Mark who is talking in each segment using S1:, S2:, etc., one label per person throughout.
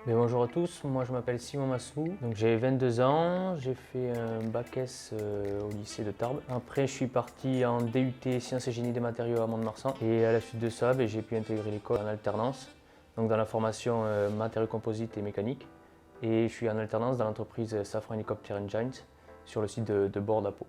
S1: Bonjour à tous, moi je m'appelle Simon Massou, donc j'ai 22 ans, j'ai fait un bac S au lycée de Tarbes. Après je suis parti en DUT Sciences et Génie des matériaux à Mont-de-Marsan et à la suite de ça j'ai pu intégrer l'école en alternance, donc dans la formation matériaux composites et mécanique. Et je suis en alternance dans l'entreprise Safran Helicopter Engines sur le site de Bordeaux à Pau.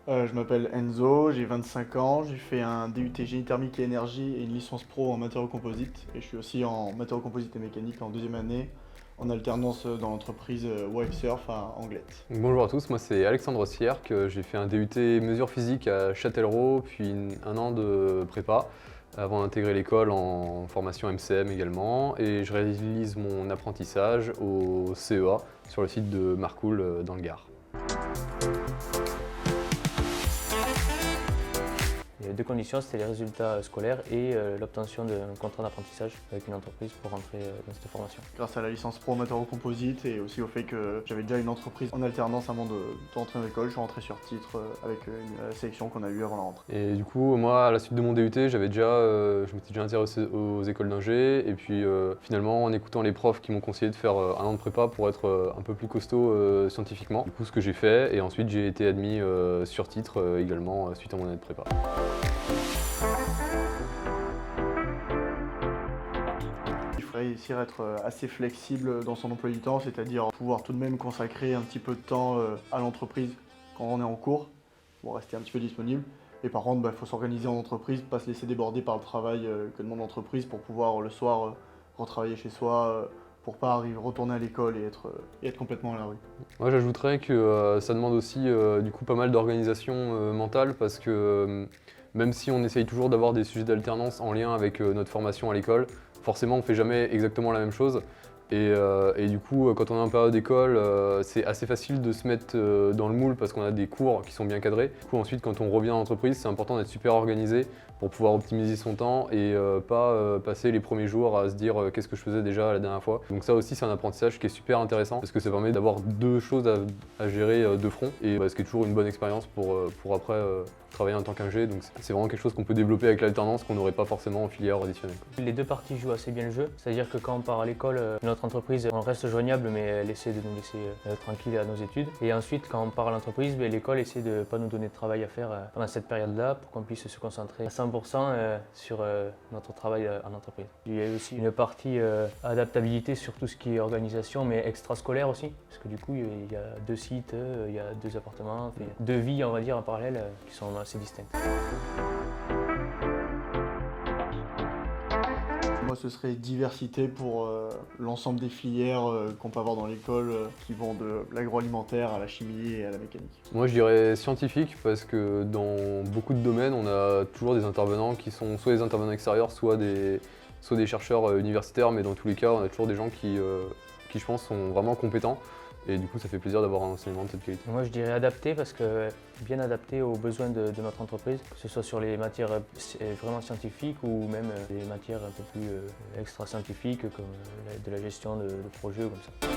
S2: Je m'appelle Enzo, j'ai 25 ans, j'ai fait un DUT Génie thermique et énergie et une licence pro en matériaux composites. Et je suis aussi en matériaux composites et mécanique en deuxième année, en alternance dans l'entreprise Wipesurf à Anglette.
S3: Bonjour à tous, moi c'est Alexandre Sierck, j'ai fait un DUT mesures physiques à Châtellerault, puis un an de prépa avant d'intégrer l'école en formation MCM également, et je réalise mon apprentissage au CEA sur le site de Marcoule dans le Gard.
S1: Les deux conditions, c'était les résultats scolaires et l'obtention d'un contrat d'apprentissage avec une entreprise pour rentrer dans cette formation.
S2: Grâce à la licence pro en matériaux composites et aussi au fait que j'avais déjà une entreprise en alternance avant de rentrer dans l'école, je suis rentré sur titre avec la sélection qu'on a eue avant la rentrée.
S3: Et du coup, moi, à la suite de mon DUT, je m'étais déjà intéressé aux écoles d'ingé, et puis finalement, en écoutant les profs qui m'ont conseillé de faire un an de prépa pour être un peu plus costaud scientifiquement, du coup, ce que j'ai fait, et ensuite j'ai été admis sur titre également suite à mon année de prépa.
S2: Il faudrait réussir à être assez flexible dans son emploi du temps, c'est-à-dire pouvoir tout de même consacrer un petit peu de temps à l'entreprise quand on est en cours, pour rester un petit peu disponible. Et par contre, il faut s'organiser en entreprise, pas se laisser déborder par le travail que demande l'entreprise pour pouvoir le soir retravailler chez soi, pour pas retourner à l'école et être complètement à la rue.
S3: Moi, j'ajouterais que ça demande aussi du coup pas mal d'organisation mentale, parce que même si on essaye toujours d'avoir des sujets d'alternance en lien avec notre formation à l'école, forcément on ne fait jamais exactement la même chose. Et du coup, quand on est en période d'école, c'est assez facile de se mettre dans le moule parce qu'on a des cours qui sont bien cadrés. Du coup, ensuite, quand on revient en entreprise, c'est important d'être super organisé pour pouvoir optimiser son temps et pas passer les premiers jours à se dire qu'est-ce que je faisais déjà la dernière fois. Donc ça aussi, c'est un apprentissage qui est super intéressant parce que ça permet d'avoir deux choses à gérer de front, et ce qui est toujours une bonne expérience pour après travailler en tant qu'ingé. Donc c'est vraiment quelque chose qu'on peut développer avec l'alternance qu'on n'aurait pas forcément en filière additionnelle.
S1: Les deux parties jouent assez bien le jeu, c'est-à-dire que quand on part à l'école, notre entreprise, on reste joignable mais elle essaie de nous laisser tranquilles à nos études. Et ensuite, quand on part à l'entreprise, l'école essaie de ne pas nous donner de travail à faire pendant cette période-là pour qu'on puisse se concentrer à 100% sur notre travail en entreprise. Il y a aussi une partie adaptabilité sur tout ce qui est organisation, mais extrascolaire aussi, parce que du coup, il y a deux sites, il y a deux appartements, deux vies, on va dire, en parallèle, qui sont assez distinctes.
S2: Moi, ce serait diversité pour l'ensemble des filières qu'on peut avoir dans l'école, qui vont de l'agroalimentaire à la chimie et à la mécanique.
S3: Moi, je dirais scientifique, parce que dans beaucoup de domaines, on a toujours des intervenants qui sont soit des intervenants extérieurs, soit des chercheurs universitaires, mais dans tous les cas, on a toujours des gens qui je pense, sont vraiment compétents. Et du coup, ça fait plaisir d'avoir un enseignement de cette qualité.
S1: Moi, je dirais adapté, parce que bien adapté aux besoins de notre entreprise, que ce soit sur les matières vraiment scientifiques ou même les matières un peu plus extra-scientifiques, comme de la gestion de projets ou comme ça.